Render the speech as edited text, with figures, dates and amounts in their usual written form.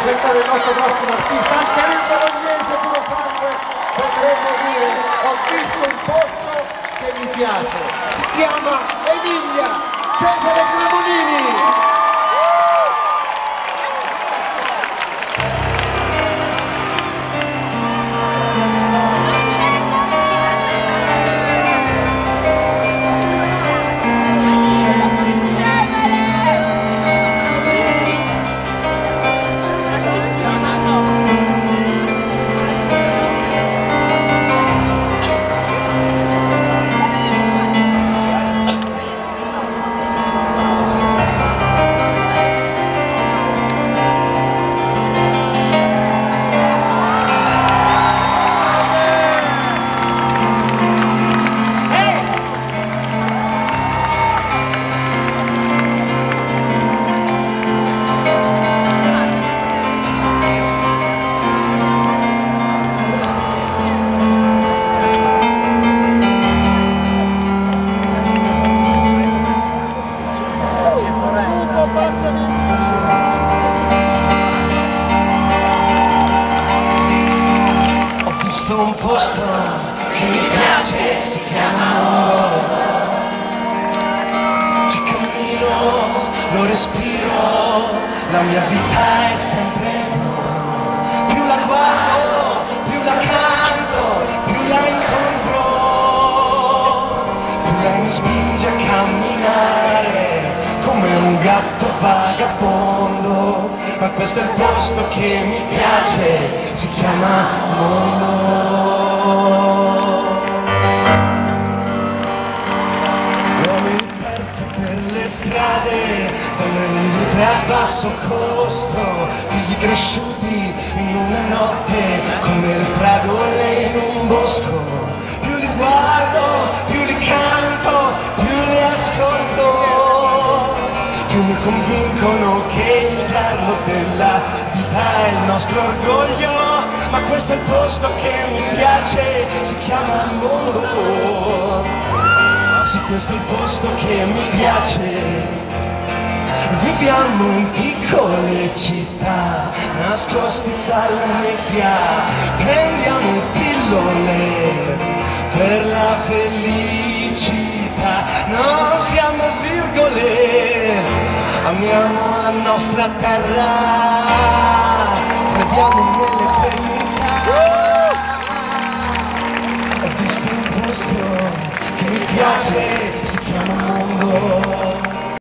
presentare il nostro prossimo artista, anche nel bolognese puro sangue, potremmo dire, ho visto un posto che mi piace, si chiama Emilia, Cesare Cremonini. Ho visto un posto che mi piace, si chiama mondo. Ci cammino, lo respiro, la mia vita è sempre intorno. Più la guardo, più la canto, più la incontro, più lei mi spinge a camminare come un gatto vagabondo. Ma questo è il posto che mi piace, si chiama mondo. Uomini persi per le strade, dalle vendite a basso costo, figli cresciuti in una notte come le fragole in un bosco. Più li guardo, più li canto, più li ascolto, più mi convincono che il tarlo della vita è il nostro orgoglio. Ma questo è il posto che mi piace, si chiama mondo. Sì, questo è il posto che mi piace. Viviamo in piccole città, nascosti dalla nebbia, prendiamo pillole per la felicità. Non siamo virgole, amiamo la nostra terra, crediamo nell'eternità. Ho visto un posto che mi piace, si chiama mondo.